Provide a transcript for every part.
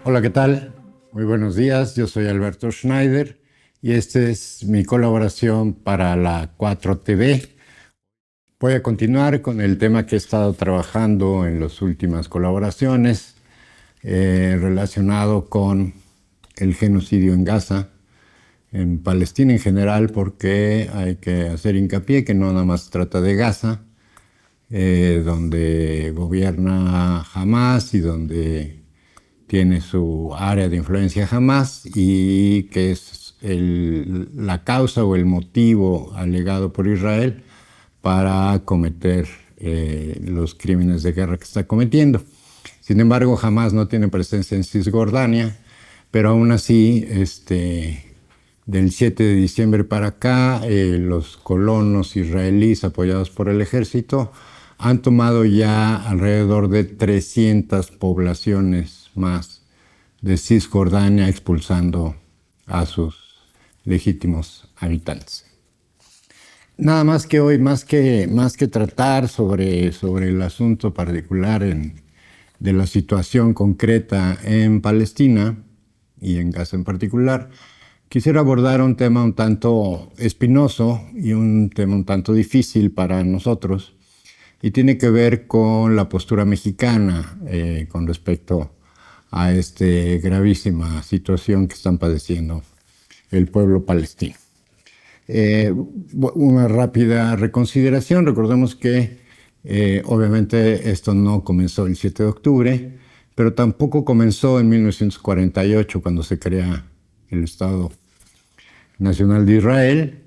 Hola, ¿qué tal? Muy buenos días, yo soy Alberto Schneider y esta es mi colaboración para la 4TV. Voy a continuar con el tema que he estado trabajando en las últimas colaboraciones relacionado con el genocidio en Gaza, en Palestina en general, porque hay que hacer hincapié que no nada más se trata de Gaza, donde gobierna Hamás y donde tiene su área de influencia Hamás y que es la causa o el motivo alegado por Israel para cometer los crímenes de guerra que está cometiendo. Sin embargo, Hamás no tiene presencia en Cisjordania, pero aún así, del 7 de diciembre para acá, los colonos israelíes apoyados por el ejército han tomado ya alrededor de 300 poblaciones más de Cisjordania, expulsando a sus legítimos habitantes. Nada más que hoy, más que tratar sobre el asunto particular de la situación concreta en Palestina y en Gaza en particular, quisiera abordar un tema un tanto espinoso y un tema un tanto difícil para nosotros, y tiene que ver con la postura mexicana con respecto a esta gravísima situación que están padeciendo el pueblo palestino. Una rápida reconsideración. Recordemos que obviamente esto no comenzó el 7 de octubre, pero tampoco comenzó en 1948, cuando se crea el Estado Nacional de Israel,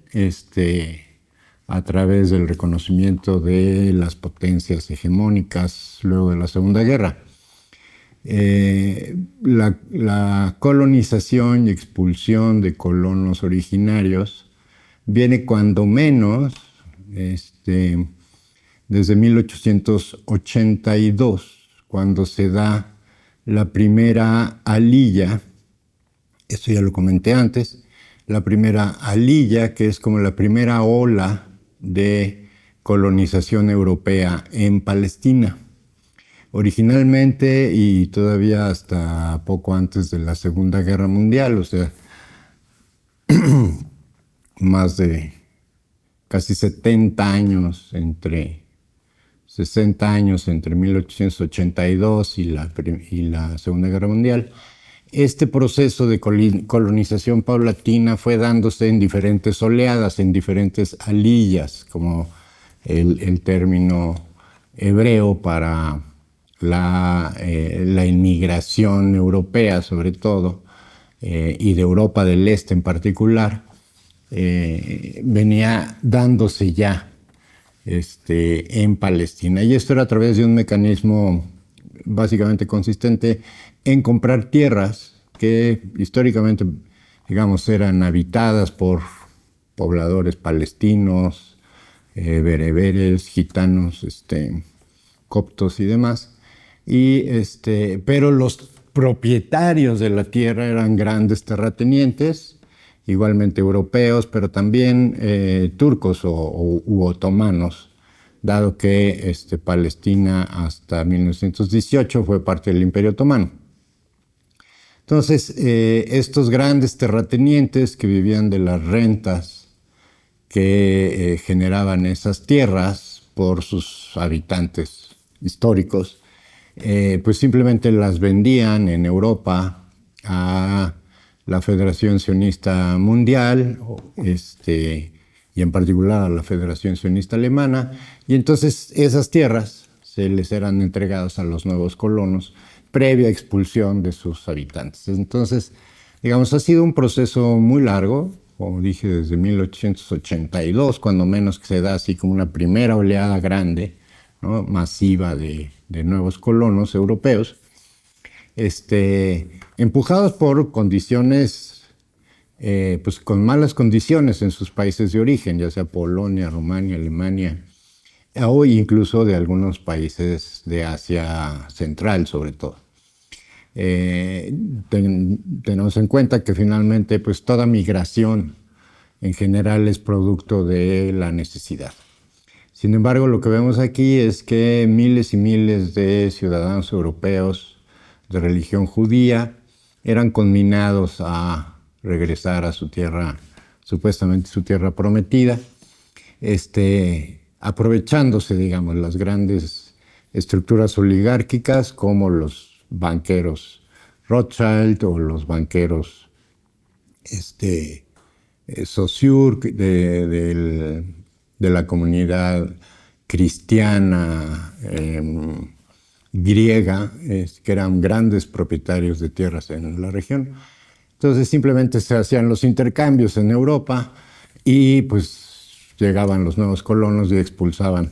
a través del reconocimiento de las potencias hegemónicas luego de la Segunda Guerra. La colonización y expulsión de colonos originarios viene cuando menos desde 1882, cuando se da la primera aliyah. Esto ya lo comenté antes. La primera aliyah, que es como la primera ola de colonización europea en Palestina. Originalmente, y todavía hasta poco antes de la Segunda Guerra Mundial, o sea, más de casi 70 años, 60 años entre 1882 y la Segunda Guerra Mundial, este proceso de colonización paulatina fue dándose en diferentes oleadas, en diferentes aliyas, como el término hebreo para la inmigración europea, sobre todo, y de Europa del Este en particular, venía dándose ya en Palestina. Y esto era a través de un mecanismo básicamente consistente en comprar tierras que históricamente, digamos, eran habitadas por pobladores palestinos, bereberes, gitanos, coptos y demás. Pero los propietarios de la tierra eran grandes terratenientes, igualmente europeos, pero también turcos u otomanos, dado que Palestina hasta 1918 fue parte del Imperio Otomano. Entonces, estos grandes terratenientes que vivían de las rentas que generaban esas tierras por sus habitantes históricos, pues simplemente las vendían en Europa a la Federación Sionista Mundial, y en particular a la Federación Sionista Alemana, y entonces esas tierras se les eran entregadas a los nuevos colonos previa expulsión de sus habitantes. Entonces, digamos, ha sido un proceso muy largo, como dije, desde 1882, cuando menos, que se da así como una primera oleada grande, ¿no?, masiva de nuevos colonos europeos, empujados por condiciones, pues con malas condiciones en sus países de origen, ya sea Polonia, Rumania, Alemania, o incluso de algunos países de Asia Central, sobre todo. Tenemos en cuenta que finalmente, pues, toda migración en general es producto de la necesidad. Sin embargo, lo que vemos aquí es que miles y miles de ciudadanos europeos de religión judía eran conminados a regresar a su tierra, supuestamente su tierra prometida, aprovechándose, digamos, las grandes estructuras oligárquicas como los banqueros Rothschild o los banqueros Saussure de la comunidad cristiana griega, que eran grandes propietarios de tierras en la región. Entonces simplemente se hacían los intercambios en Europa y pues llegaban los nuevos colonos y expulsaban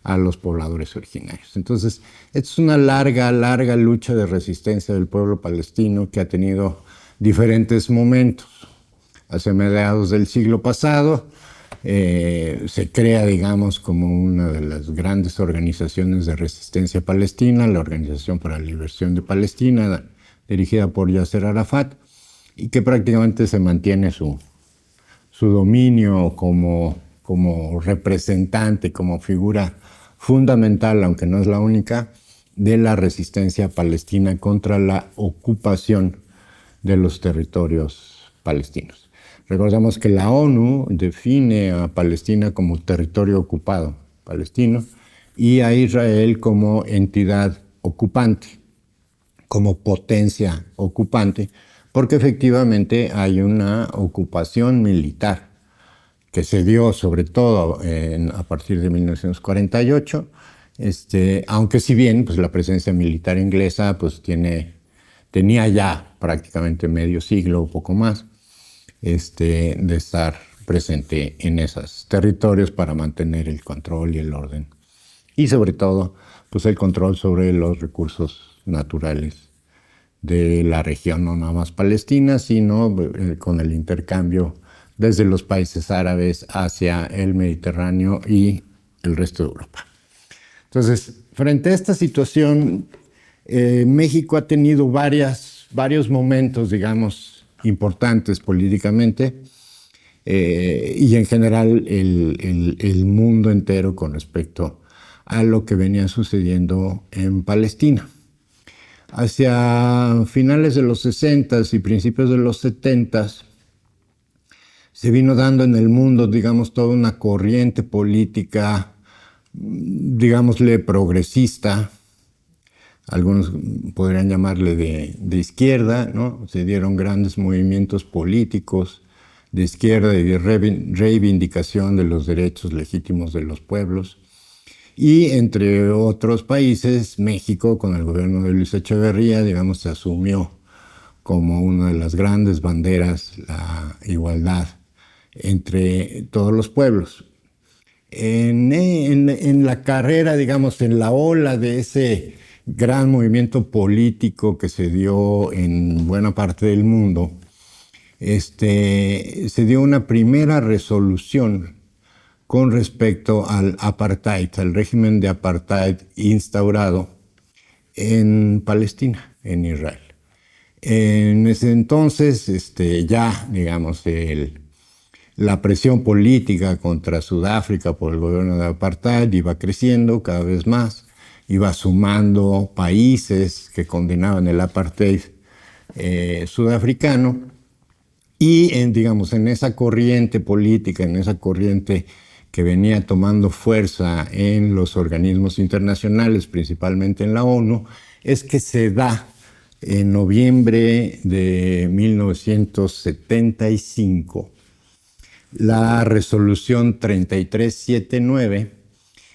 a los pobladores originarios. Entonces, esta es una larga lucha de resistencia del pueblo palestino que ha tenido diferentes momentos. Hacia mediados del siglo pasado se crea, digamos, como una de las grandes organizaciones de resistencia palestina, la Organización para la Liberación de Palestina, dirigida por Yasser Arafat, y que prácticamente se mantiene su dominio como representante, como figura fundamental, aunque no es la única, de la resistencia palestina contra la ocupación de los territorios palestinos. Recordemos que la ONU define a Palestina como territorio ocupado palestino y a Israel como entidad ocupante, como potencia ocupante, porque efectivamente hay una ocupación militar que se dio sobre todo a partir de 1948, aunque si bien pues, la presencia militar inglesa pues, tenía ya prácticamente medio siglo o poco más de estar presente en esos territorios para mantener el control y el orden. Y sobre todo pues, el control sobre los recursos naturales de la región, no nada más palestina, sino con el intercambio desde los países árabes hacia el Mediterráneo y el resto de Europa. Entonces, frente a esta situación, México ha tenido varios momentos, digamos, importantes políticamente y en general el mundo entero con respecto a lo que venía sucediendo en Palestina. Hacia finales de los 60s y principios de los 70s, se vino dando en el mundo, digamos, toda una corriente política, digámosle, progresista. Algunos podrían llamarle de izquierda, ¿no? Se dieron grandes movimientos políticos de izquierda y de reivindicación de los derechos legítimos de los pueblos. Y entre otros países, México, con el gobierno de Luis Echeverría, digamos, se asumió como una de las grandes banderas la igualdad entre todos los pueblos. En la carrera, digamos, en la ola de ese gran movimiento político que se dio en buena parte del mundo, se dio una primera resolución con respecto al apartheid, al régimen de apartheid instaurado en Palestina, en Israel. En ese entonces, ya, digamos, la presión política contra Sudáfrica por el gobierno de apartheid iba creciendo cada vez más, iba sumando países que condenaban el apartheid sudafricano y, digamos, en esa corriente política, en esa corriente que venía tomando fuerza en los organismos internacionales, principalmente en la ONU, es que se da en noviembre de 1975 la resolución 3379,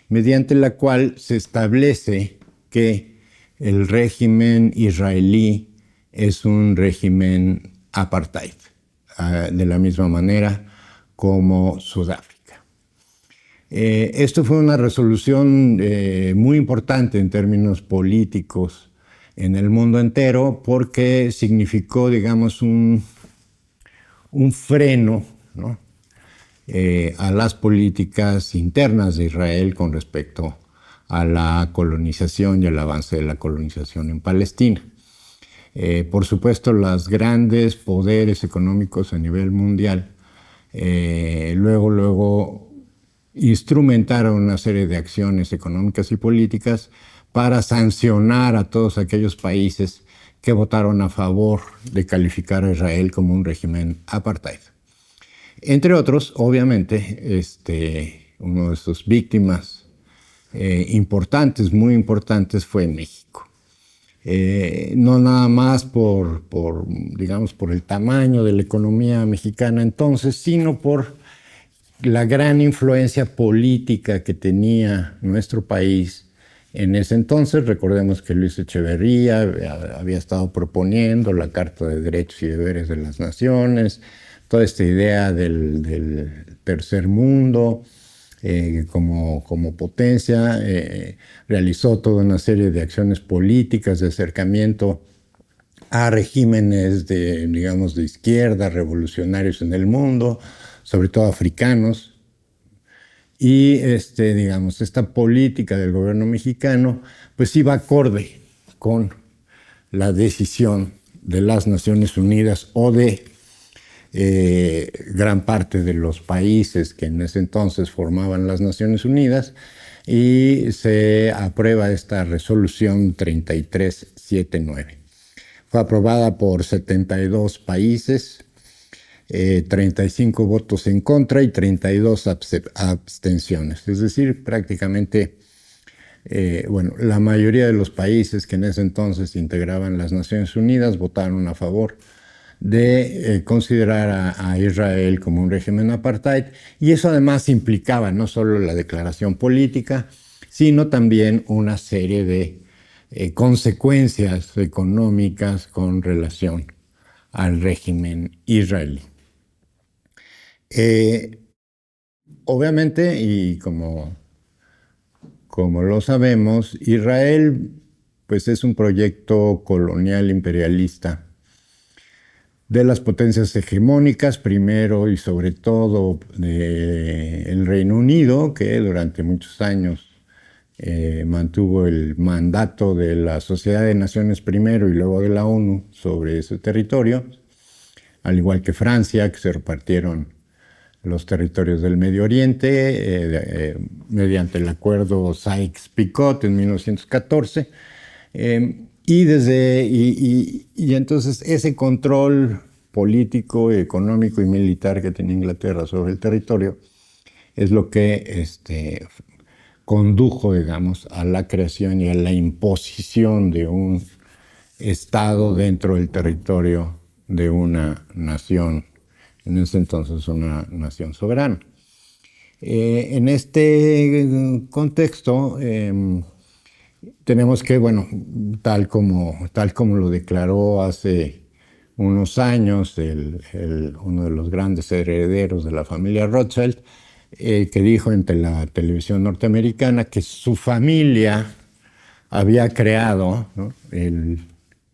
mediante la cual se establece que el régimen israelí es un régimen apartheid, de la misma manera como Sudáfrica. Esto fue una resolución muy importante en términos políticos en el mundo entero porque significó, digamos, un freno, ¿no? A las políticas internas de Israel con respecto a la colonización y el avance de la colonización en Palestina. Por supuesto, los grandes poderes económicos a nivel mundial luego instrumentaron una serie de acciones económicas y políticas para sancionar a todos aquellos países que votaron a favor de calificar a Israel como un régimen apartheid. Entre otros, obviamente, uno de sus víctimas importantes, muy importantes, fue México. No nada más digamos, por el tamaño de la economía mexicana entonces, sino por la gran influencia política que tenía nuestro país en ese entonces. Recordemos que Luis Echeverría había estado proponiendo la Carta de Derechos y Deberes de las Naciones, toda esta idea del tercer mundo como potencia, realizó toda una serie de acciones políticas de acercamiento a regímenes digamos, de izquierda, revolucionarios en el mundo, sobre todo africanos. Y digamos, esta política del gobierno mexicano pues iba acorde con la decisión de las Naciones Unidas o de gran parte de los países que en ese entonces formaban las Naciones Unidas, y se aprueba esta resolución 3379. Fue aprobada por 72 países, 35 votos en contra y 32 abstenciones. Es decir, prácticamente, la mayoría de los países que en ese entonces integraban las Naciones Unidas votaron a favor de considerar a Israel como un régimen apartheid, y eso además implicaba no solo la declaración política, sino también una serie de consecuencias económicas con relación al régimen israelí. Obviamente, y como lo sabemos, Israel pues, es un proyecto colonial imperialista de las potencias hegemónicas, primero y sobre todo el Reino Unido, que durante muchos años mantuvo el mandato de la Sociedad de Naciones primero y luego de la ONU sobre ese territorio, al igual que Francia, que se repartieron los territorios del Medio Oriente mediante el acuerdo Sykes-Picot en 1914. Y entonces ese control político, económico y militar que tenía Inglaterra sobre el territorio es lo que condujo, digamos, a la creación y a la imposición de un Estado dentro del territorio de una nación, en ese entonces una nación soberana. En este contexto, tenemos que, bueno, tal como lo declaró hace unos años uno de los grandes herederos de la familia Rothschild, que dijo ante la televisión norteamericana que su familia había creado, ¿no?, el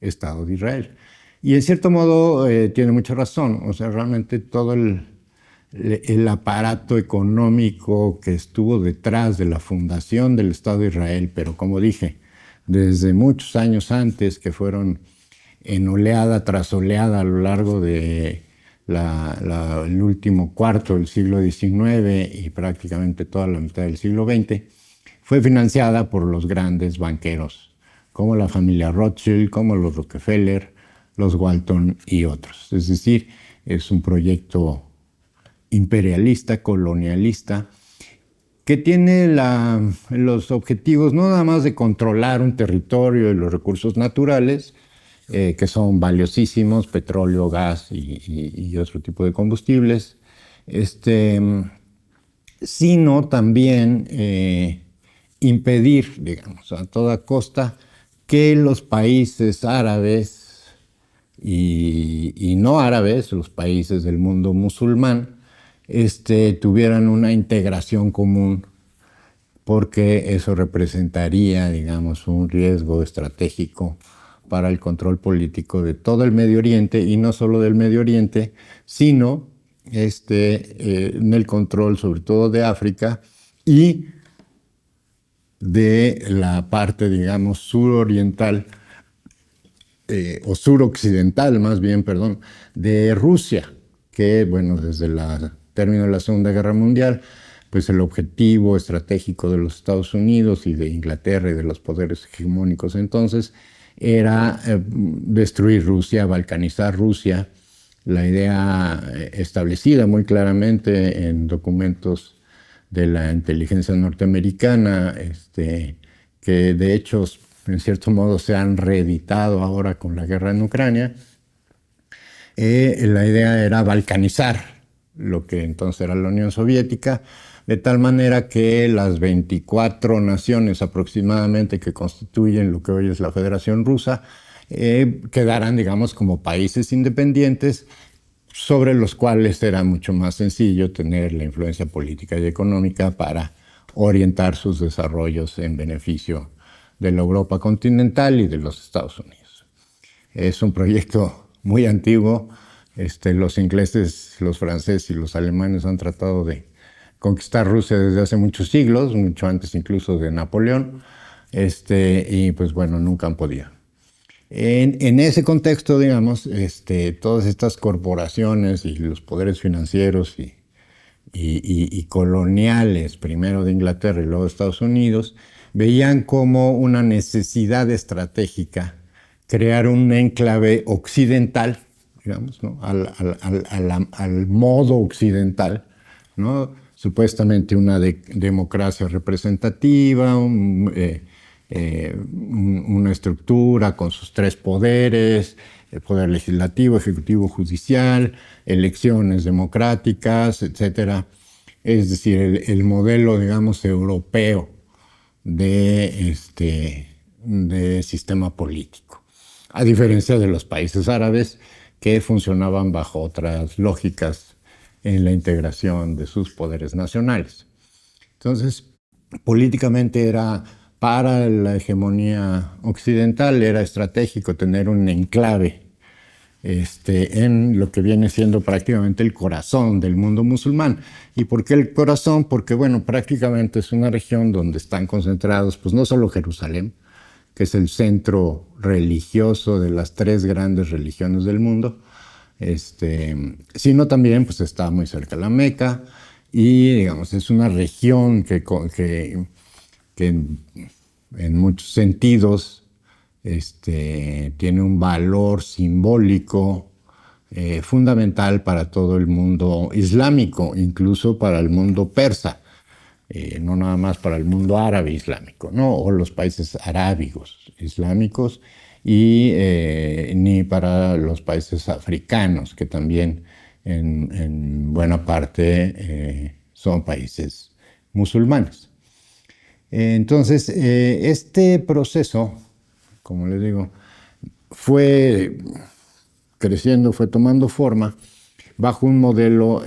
Estado de Israel. Y en cierto modo tiene mucha razón. O sea, realmente todo el aparato económico que estuvo detrás de la fundación del Estado de Israel, pero como dije, desde muchos años antes, que fueron en oleada tras oleada a lo largo de el último cuarto del siglo XIX y prácticamente toda la mitad del siglo XX, fue financiada por los grandes banqueros, como la familia Rothschild, como los Rockefeller, los Walton y otros. Es decir, es un proyecto imperialista, colonialista, que tiene los objetivos no nada más de controlar un territorio y los recursos naturales, que son valiosísimos, petróleo, gas y otro tipo de combustibles, sino también impedir, digamos, a toda costa que los países árabes y no árabes, los países del mundo musulmán, tuvieran una integración común, porque eso representaría, digamos, un riesgo estratégico para el control político de todo el Medio Oriente, y no solo del Medio Oriente, sino en el control sobre todo de África y de la parte, digamos, suroriental, o suroccidental más bien, perdón, de Rusia, que, bueno, desde el término de la Segunda Guerra Mundial, pues el objetivo estratégico de los Estados Unidos y de Inglaterra y de los poderes hegemónicos entonces era destruir Rusia, balcanizar Rusia. La idea establecida muy claramente en documentos de la inteligencia norteamericana, que de hecho en cierto modo se han reeditado ahora con la guerra en Ucrania. La idea era balcanizar lo que entonces era la Unión Soviética, de tal manera que las 24 naciones aproximadamente que constituyen lo que hoy es la Federación Rusa quedaran, digamos, como países independientes sobre los cuales era mucho más sencillo tener la influencia política y económica para orientar sus desarrollos en beneficio de la Europa continental y de los Estados Unidos. Es un proyecto muy antiguo. Los ingleses, los franceses y los alemanes han tratado de conquistar Rusia desde hace muchos siglos, mucho antes incluso de Napoleón, y pues bueno, nunca han podido. En ese contexto, digamos, todas estas corporaciones y los poderes financieros y coloniales, primero de Inglaterra y luego de Estados Unidos, veían como una necesidad estratégica crear un enclave occidental, digamos, ¿no? al modo occidental, ¿no? Supuestamente una democracia representativa, una estructura con sus tres poderes, el poder legislativo, ejecutivo, judicial, elecciones democráticas, etc. Es decir, el modelo, digamos, europeo de sistema político, a diferencia de los países árabes que funcionaban bajo otras lógicas en la integración de sus poderes nacionales. Entonces, políticamente era, para la hegemonía occidental, era estratégico tener un enclave en lo que viene siendo prácticamente el corazón del mundo musulmán. ¿Y por qué el corazón? Porque, bueno, prácticamente es una región donde están concentrados, pues no solo Jerusalén, que es el centro religioso de las tres grandes religiones del mundo, sino también pues está muy cerca de la Meca y, digamos, es una región que en muchos sentidos tiene un valor simbólico fundamental para todo el mundo islámico, incluso para el mundo persa, no nada más para el mundo árabe islámico, ¿no? O los países arábigos islámicos, y ni para los países africanos, que también en buena parte son países musulmanes. Entonces, este proceso, como les digo, fue creciendo, fue tomando forma bajo un modelo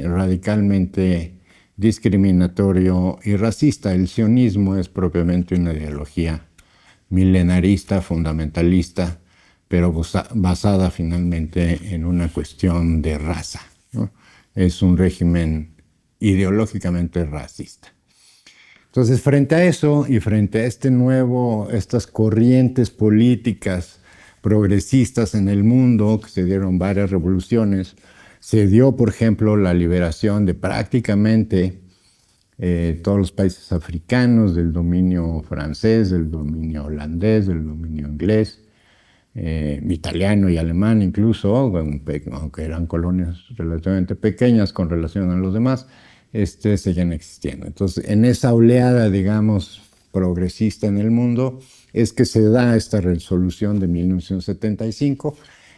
radicalmente discriminatorio y racista. El sionismo es propiamente una ideología milenarista, fundamentalista, pero basada finalmente en una cuestión de raza, ¿no? Es un régimen ideológicamente racista. Entonces, frente a eso y frente a estas corrientes políticas progresistas en el mundo, que se dieron varias revoluciones, se dio, por ejemplo, la liberación de prácticamente todos los países africanos del dominio francés, del dominio holandés, del dominio inglés, italiano y alemán incluso, aunque eran colonias relativamente pequeñas con relación a los demás, seguían existiendo. Entonces, en esa oleada, digamos, progresista en el mundo, es que se da esta resolución de 1975,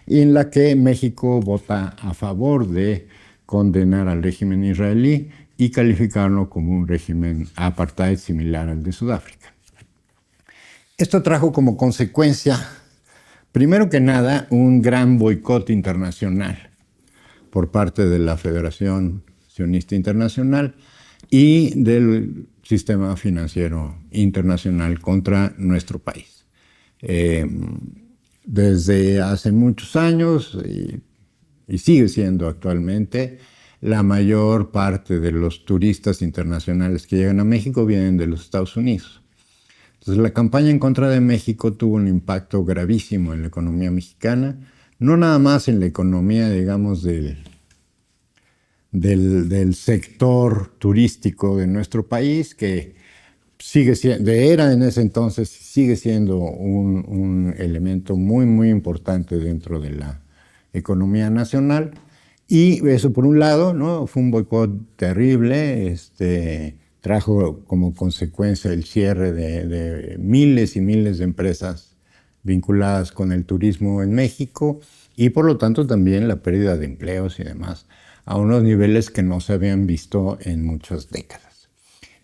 en la que México vota a favor de condenar al régimen israelí y calificarlo como un régimen apartheid similar al de Sudáfrica. Esto trajo como consecuencia, primero que nada, un gran boicot internacional por parte de la Federación Sionista Internacional y del sistema financiero internacional contra nuestro país. Desde hace muchos años, y sigue siendo actualmente, la mayor parte de los turistas internacionales que llegan a México vienen de los Estados Unidos. Entonces, la campaña en contra de México tuvo un impacto gravísimo en la economía mexicana, no nada más en la economía, digamos, del sector turístico de nuestro país, que era en ese entonces, sigue siendo un elemento muy, muy importante dentro de la economía nacional. Y eso por un lado, ¿no? Fue un boicot terrible, trajo como consecuencia el cierre de miles y miles de empresas vinculadas con el turismo en México y por lo tanto también la pérdida de empleos y demás a unos niveles que no se habían visto en muchas décadas.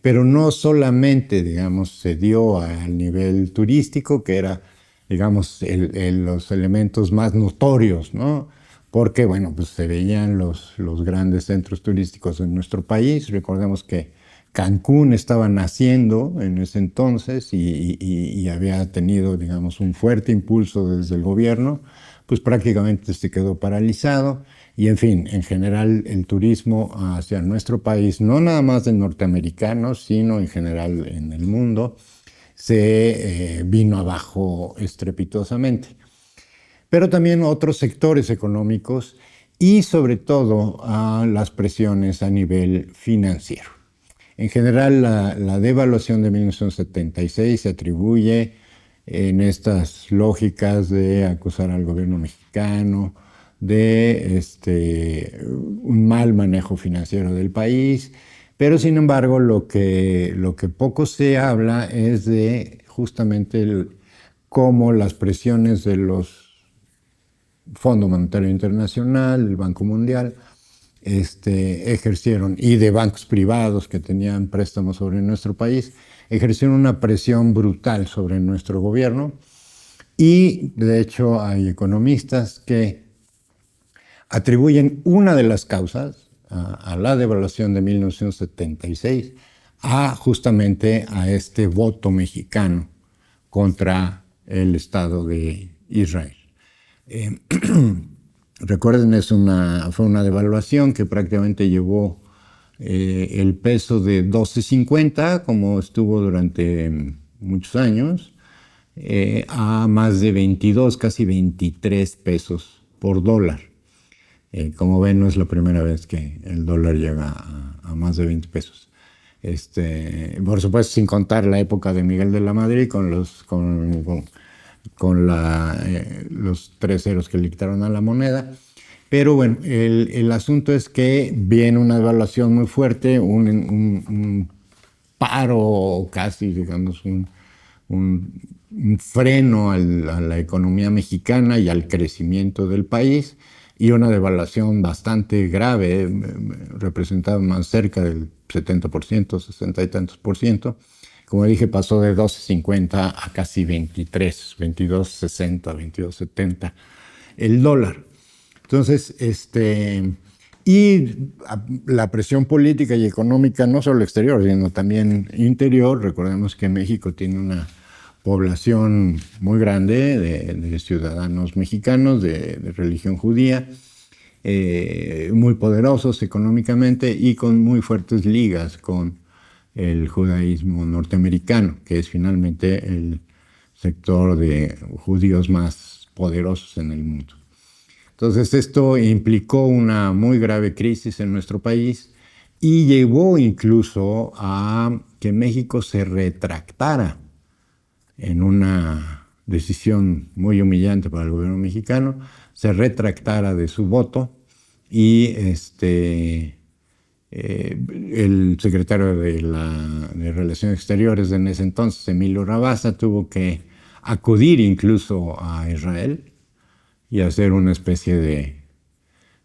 Pero no solamente, digamos, se dio al nivel turístico, que era, digamos, los elementos más notorios, ¿no? Porque, bueno, pues se veían los grandes centros turísticos en nuestro país. Recordemos que Cancún estaba naciendo en ese entonces y había tenido, digamos, un fuerte impulso desde el gobierno, pues prácticamente se quedó paralizado. Y en fin, en general el turismo hacia nuestro país, no nada más de norteamericanos, sino en general en el mundo, se vino abajo estrepitosamente. Pero también otros sectores económicos y sobre todo a las presiones a nivel financiero. En general, la devaluación de 1976 se atribuye en estas lógicas de acusar al gobierno mexicano, de un mal manejo financiero del país, pero sin embargo lo que poco se habla es de justamente cómo las presiones de los Fondo Monetario Internacional, el Banco Mundial, ejercieron, y de bancos privados que tenían préstamos sobre nuestro país, ejercieron una presión brutal sobre nuestro gobierno. Y de hecho hay economistas que atribuyen una de las causas a la devaluación de 1976 justamente a este voto mexicano contra el Estado de Israel. Recuerden, fue una devaluación que prácticamente llevó el peso de 12.50, como estuvo durante muchos años, a más de 22, casi 23 pesos por dólar. Como ven, no es la primera vez que el dólar llega a más de 20 pesos. Por supuesto, sin contar la época de Miguel de la Madrid con los 3 ceros que le quitaron a la moneda. Pero bueno, el asunto es que viene una devaluación muy fuerte, un paro casi, digamos, un freno a la economía mexicana y al crecimiento del país, y una devaluación bastante grave, representaba más cerca del 70%, 60 y tantos por ciento. Como dije, pasó de 12.50 a casi 23, 22.60, 22.70 el dólar. Entonces, y la presión política y económica, no solo exterior, sino también interior. Recordemos que México tiene una población muy grande de ciudadanos mexicanos de religión judía, muy poderosos económicamente y con muy fuertes ligas con el judaísmo norteamericano, que es finalmente el sector de judíos más poderosos en el mundo. Entonces esto implicó una muy grave crisis en nuestro país y llevó incluso a que México se retractara en una decisión muy humillante para el gobierno mexicano, se retractara de su voto y el secretario de Relaciones Exteriores en ese entonces, Emilio Rabasa, tuvo que acudir incluso a Israel y hacer una especie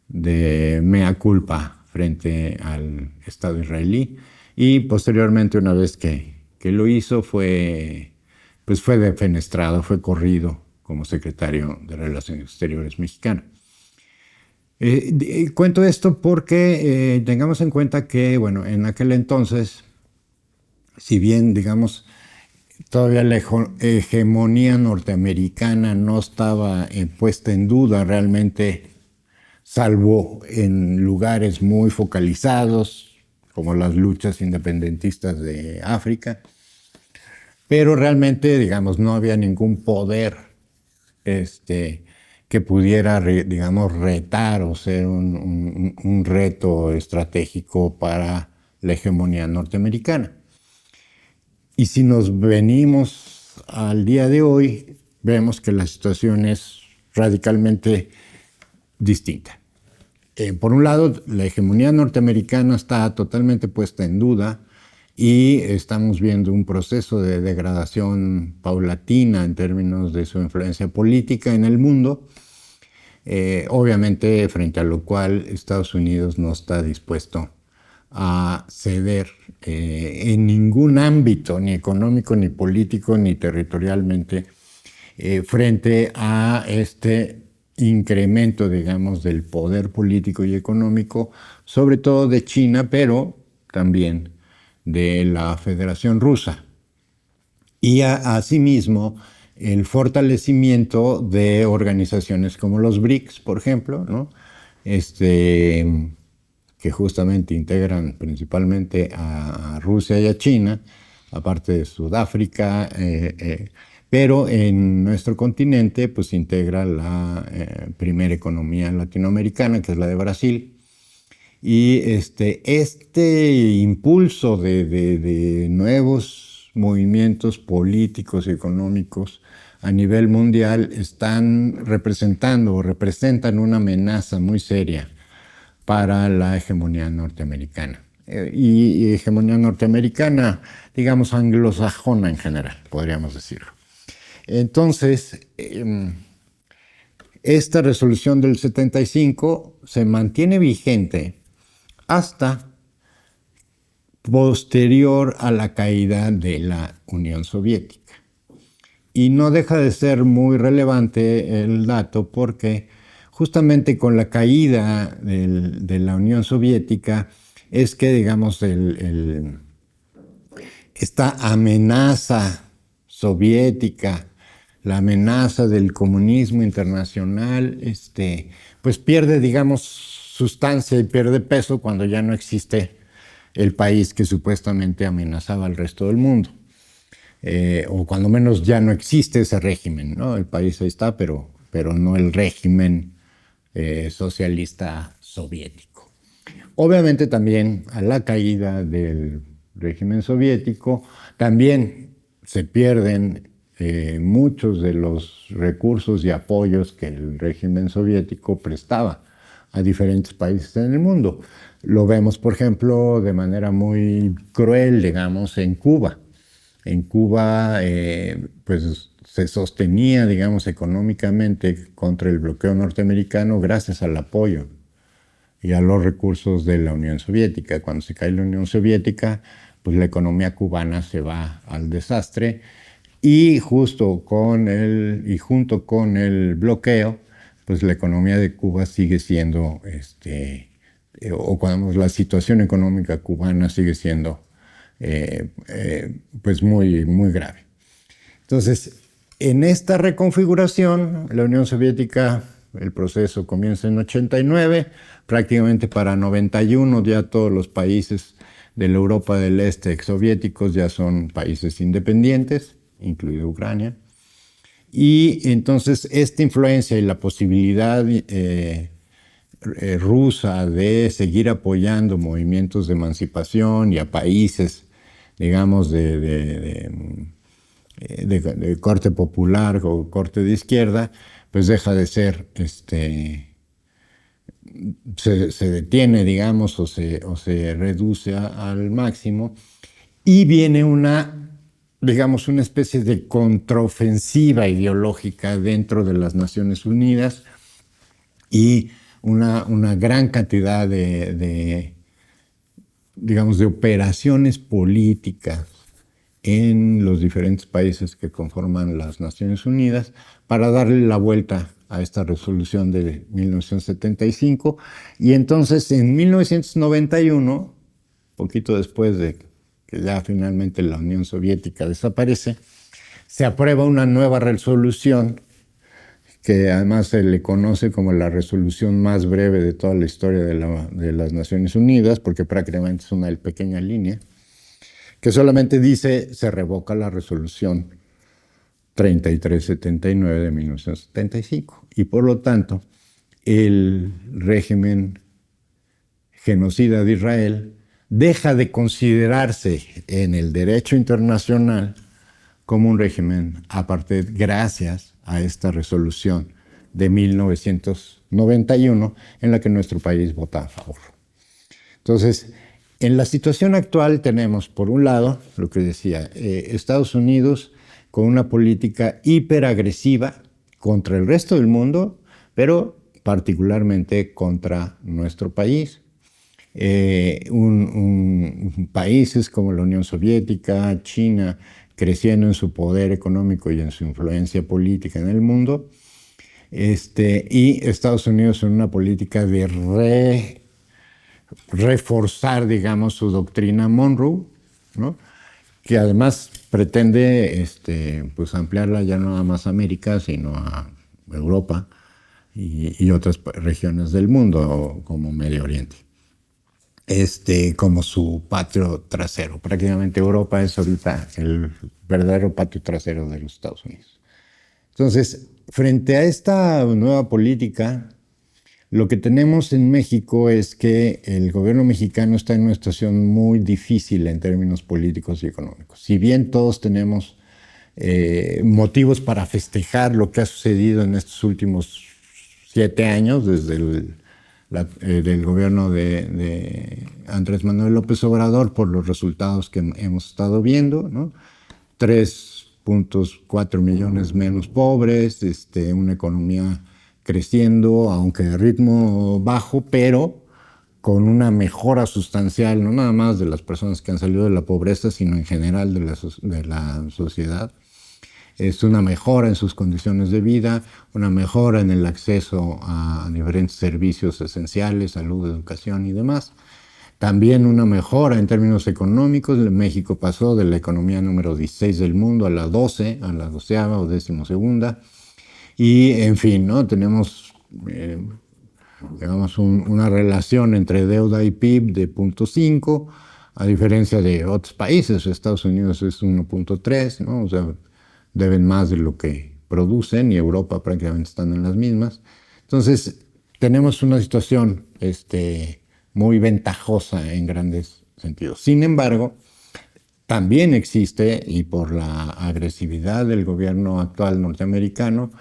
de mea culpa frente al Estado israelí. Y posteriormente, una vez que lo hizo, fue defenestrado, fue corrido como secretario de Relaciones Exteriores mexicano. Cuento esto porque tengamos en cuenta que, bueno, en aquel entonces, si bien, digamos, todavía la hegemonía norteamericana no estaba puesta en duda realmente, salvo en lugares muy focalizados, como las luchas independentistas de África, pero realmente, digamos, no había ningún poder que pudiera, digamos, retar o ser un reto estratégico para la hegemonía norteamericana. Y si nos venimos al día de hoy, vemos que la situación es radicalmente distinta. Por un lado, la hegemonía norteamericana está totalmente puesta en duda y estamos viendo un proceso de degradación paulatina en términos de su influencia política en el mundo, obviamente frente a lo cual Estados Unidos no está dispuesto a ceder en ningún ámbito, ni económico, ni político, ni territorialmente, frente a este incremento, digamos, del poder político y económico, sobre todo de China, pero también de la Federación Rusa. Y asimismo, el fortalecimiento de organizaciones como los BRICS, por ejemplo, ¿no? Que justamente integran principalmente a Rusia y a China, aparte de Sudáfrica, pero en nuestro continente pues integra la primera economía latinoamericana, que es la de Brasil. Y este impulso de nuevos movimientos políticos y económicos a nivel mundial están representando o representan una amenaza muy seria para la hegemonía norteamericana. Y hegemonía norteamericana, digamos, anglosajona en general, podríamos decirlo. Entonces, esta resolución del 75 se mantiene vigente hasta posterior a la caída de la Unión Soviética. Y no deja de ser muy relevante el dato porque justamente con la caída de la Unión Soviética es que, digamos, esta amenaza soviética, la amenaza del comunismo internacional, pues pierde, digamos, sustancia y pierde peso cuando ya no existe el país que supuestamente amenazaba al resto del mundo. O cuando menos ya no existe ese régimen, ¿no? El país ahí está, pero no el régimen socialista soviético. Obviamente también a la caída del régimen soviético también se pierden muchos de los recursos y apoyos que el régimen soviético prestaba a diferentes países en el mundo. Lo vemos, por ejemplo, de manera muy cruel, digamos, en Cuba. En Cuba, pues se sostenía, digamos, económicamente contra el bloqueo norteamericano gracias al apoyo y a los recursos de la Unión Soviética. Cuando se cae la Unión Soviética, pues la economía cubana se va al desastre y junto con el bloqueo, pues la economía de Cuba sigue siendo, o cuando la situación económica cubana sigue siendo pues muy, muy grave. Entonces, en esta reconfiguración, la Unión Soviética, el proceso comienza en 89, prácticamente para 91 ya todos los países de la Europa del Este exsoviéticos ya son países independientes, incluido Ucrania. Y entonces esta influencia y la posibilidad rusa de seguir apoyando movimientos de emancipación y a países, digamos, de corte popular o corte de izquierda, pues deja de ser, se detiene, digamos, o se reduce al máximo, y viene digamos, una especie de contraofensiva ideológica dentro de las Naciones Unidas y una gran cantidad digamos, de operaciones políticas en los diferentes países que conforman las Naciones Unidas para darle la vuelta a esta resolución de 1975. Y entonces en 1991, poquito después de que ya finalmente la Unión Soviética desaparece, se aprueba una nueva resolución que además se le conoce como la resolución más breve de toda la historia de las Naciones Unidas, porque prácticamente es una pequeña línea, que solamente dice se revoca la resolución 3379 de 1975. Y por lo tanto, el régimen genocida de Israel deja de considerarse en el derecho internacional como un régimen apartheid gracias a esta resolución de 1991 en la que nuestro país vota a favor. Entonces, en la situación actual tenemos, por un lado, lo que decía, Estados Unidos con una política hiperagresiva contra el resto del mundo, pero particularmente contra nuestro país. Países como la Unión Soviética, China, creciendo en su poder económico y en su influencia política en el mundo, y Estados Unidos en una política de reforzar, digamos, su doctrina Monroe, ¿no? Que además pretende pues ampliarla ya no nada más a América, sino a Europa y otras regiones del mundo, como Medio Oriente. Como su patio trasero. Prácticamente Europa es ahorita el verdadero patio trasero de los Estados Unidos. Entonces, frente a esta nueva política, lo que tenemos en México es que el gobierno mexicano está en una situación muy difícil en términos políticos y económicos. Si bien todos tenemos motivos para festejar lo que ha sucedido en estos últimos 7 años, desde del gobierno de Andrés Manuel López Obrador, por los resultados que hemos estado viendo, ¿no? 3.4 millones menos pobres, una economía creciendo, aunque de ritmo bajo, pero con una mejora sustancial, no nada más de las personas que han salido de la pobreza, sino en general de la sociedad. Es una mejora en sus condiciones de vida, una mejora en el acceso a diferentes servicios esenciales, salud, educación y demás. También una mejora en términos económicos. México pasó de la economía número 16 del mundo a la 12, a la 12ª o 12ª. Y, en fin, ¿no? Tenemos, digamos, una relación entre deuda y PIB de 0.5, a diferencia de otros países. Estados Unidos es 1.3, ¿no? O sea, deben más de lo que producen, y Europa prácticamente están en las mismas. Entonces, tenemos una situación muy ventajosa en grandes sentidos. Sin embargo, también existe, y por la agresividad del gobierno actual norteamericano,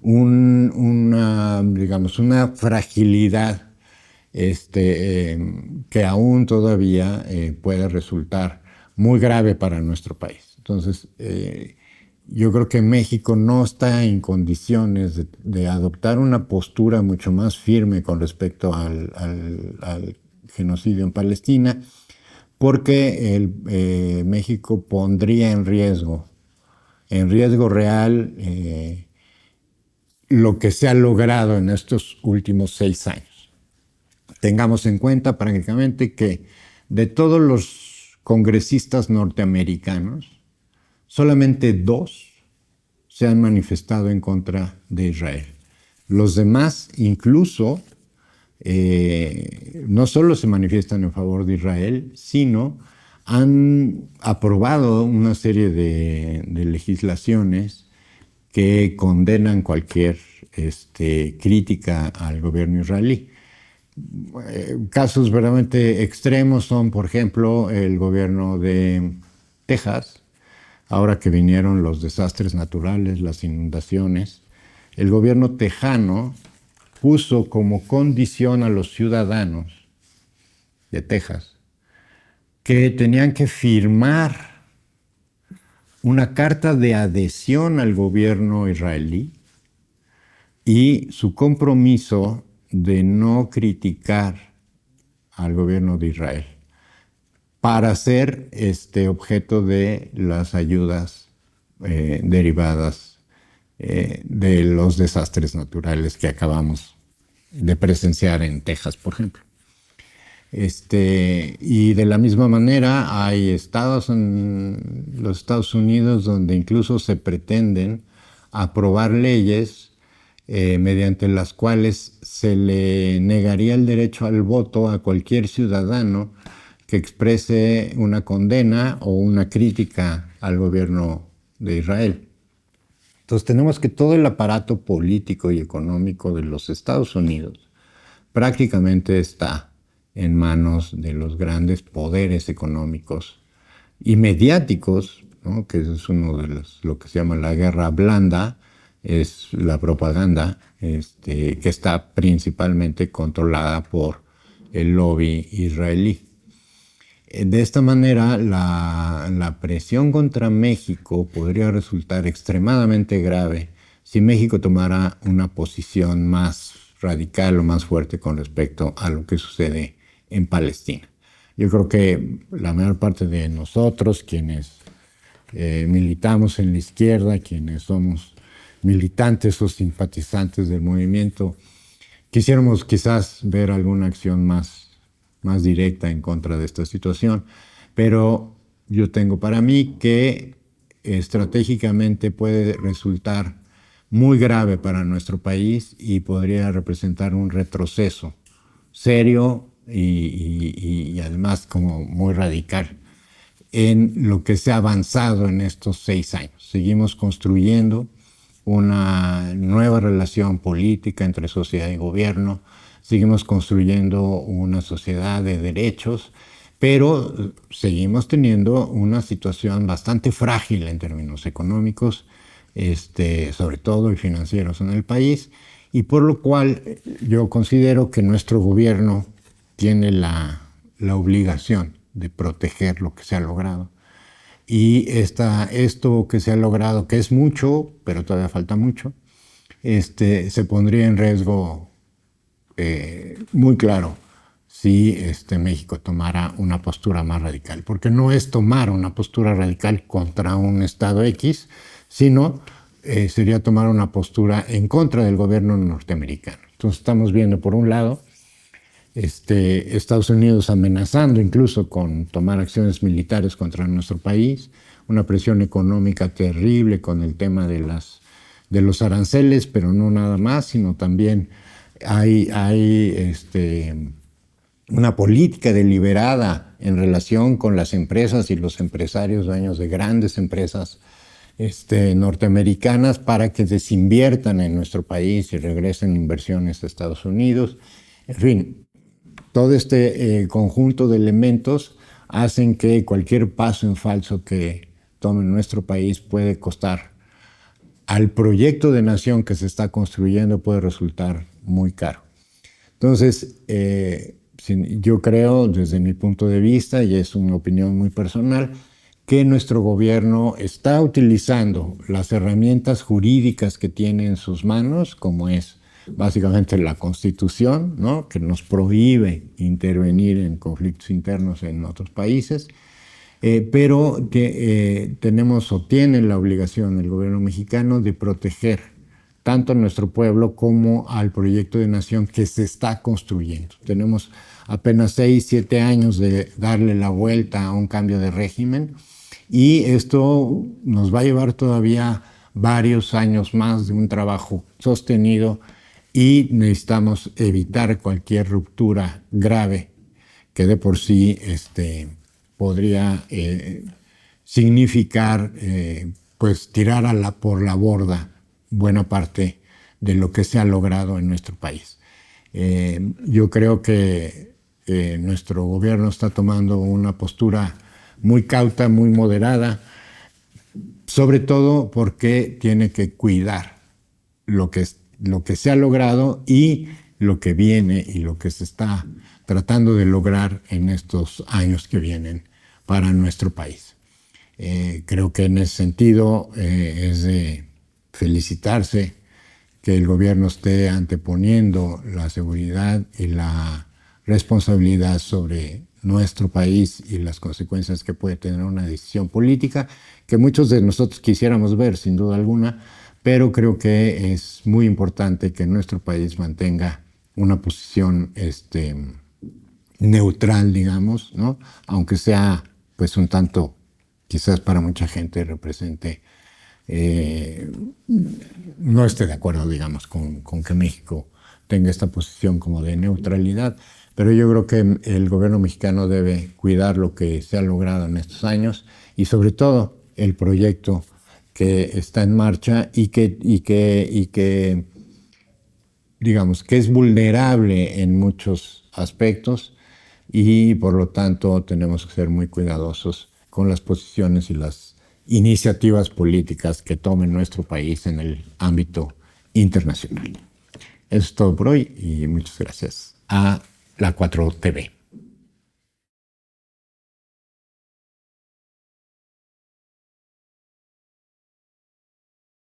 digamos, una fragilidad que aún todavía puede resultar muy grave para nuestro país. Entonces, yo creo que México no está en condiciones de adoptar una postura mucho más firme con respecto al genocidio en Palestina, porque México pondría en riesgo real lo que se ha logrado en estos últimos 6 años. Tengamos en cuenta prácticamente que de todos los congresistas norteamericanos, solamente 2 se han manifestado en contra de Israel. Los demás, incluso, no solo se manifiestan en favor de Israel, sino han aprobado una serie de legislaciones que condenan cualquier crítica al gobierno israelí. Casos verdaderamente extremos son, por ejemplo, el gobierno de Texas. Ahora que vinieron los desastres naturales, las inundaciones, el gobierno tejano puso como condición a los ciudadanos de Texas que tenían que firmar una carta de adhesión al gobierno israelí y su compromiso de no criticar al gobierno de Israel para ser objeto de las ayudas derivadas de los desastres naturales que acabamos de presenciar en Texas, por ejemplo. Y de la misma manera hay estados en los Estados Unidos donde incluso se pretenden aprobar leyes mediante las cuales se le negaría el derecho al voto a cualquier ciudadano que exprese una condena o una crítica al gobierno de Israel. Entonces tenemos que todo el aparato político y económico de los Estados Unidos prácticamente está en manos de los grandes poderes económicos y mediáticos, ¿no? Que es uno de lo que se llama la guerra blanda, es la propaganda, que está principalmente controlada por el lobby israelí. De esta manera, la presión contra México podría resultar extremadamente grave si México tomara una posición más radical o más fuerte con respecto a lo que sucede en Palestina. Yo creo que la mayor parte de nosotros, quienes militamos en la izquierda, quienes somos militantes o simpatizantes del movimiento, quisiéramos quizás ver alguna acción más directa en contra de esta situación, pero yo tengo para mí que estratégicamente puede resultar muy grave para nuestro país y podría representar un retroceso serio y además como muy radical en lo que se ha avanzado en estos 6 años. Seguimos construyendo una nueva relación política entre sociedad y gobierno, seguimos construyendo una sociedad de derechos, pero seguimos teniendo una situación bastante frágil en términos económicos, sobre todo y financieros en el país, y por lo cual yo considero que nuestro gobierno tiene la obligación de proteger lo que se ha logrado. Y esto que se ha logrado, que es mucho, pero todavía falta mucho, se pondría en riesgo muy claro si México tomara una postura más radical. Porque no es tomar una postura radical contra un Estado X, sino sería tomar una postura en contra del gobierno norteamericano. Entonces estamos viendo, por un lado, Estados Unidos amenazando incluso con tomar acciones militares contra nuestro país, una presión económica terrible con el tema de los aranceles, pero no nada más, sino también hay una política deliberada en relación con las empresas y los empresarios dueños de grandes empresas norteamericanas para que desinviertan en nuestro país y regresen inversiones a Estados Unidos. En fin, todo este conjunto de elementos hacen que cualquier paso en falso que tome nuestro país puede costar al proyecto de nación que se está construyendo, puede resultar muy caro. Entonces, yo creo, desde mi punto de vista, y es una opinión muy personal, que nuestro gobierno está utilizando las herramientas jurídicas que tiene en sus manos, como es básicamente la Constitución, ¿no? Que nos prohíbe intervenir en conflictos internos en otros países, pero que tenemos o tiene la obligación el gobierno mexicano de proteger tanto a nuestro pueblo como al proyecto de nación que se está construyendo. Tenemos apenas 6, 7 años de darle la vuelta a un cambio de régimen y esto nos va a llevar todavía varios años más de un trabajo sostenido y necesitamos evitar cualquier ruptura grave que de por sí podría significar pues tirar por la borda buena parte de lo que se ha logrado en nuestro país. Yo creo que nuestro gobierno está tomando una postura muy cauta, muy moderada, sobre todo porque tiene que cuidar lo que se ha logrado y lo que viene y lo que se está tratando de lograr en estos años que vienen para nuestro país. Creo que en ese sentido es de felicitarse que el gobierno esté anteponiendo la seguridad y la responsabilidad sobre nuestro país y las consecuencias que puede tener una decisión política que muchos de nosotros quisiéramos ver, sin duda alguna, pero creo que es muy importante que nuestro país mantenga una posición neutral, digamos, ¿no? Aunque sea pues un tanto, quizás para mucha gente represente, no esté de acuerdo, digamos, con que México tenga esta posición como de neutralidad, pero yo creo que el gobierno mexicano debe cuidar lo que se ha logrado en estos años y sobre todo el proyecto que está en marcha y que digamos que es vulnerable en muchos aspectos, y por lo tanto tenemos que ser muy cuidadosos con las posiciones y las iniciativas políticas que tome nuestro país en el ámbito internacional. Eso es todo por hoy y muchas gracias a la 4TV.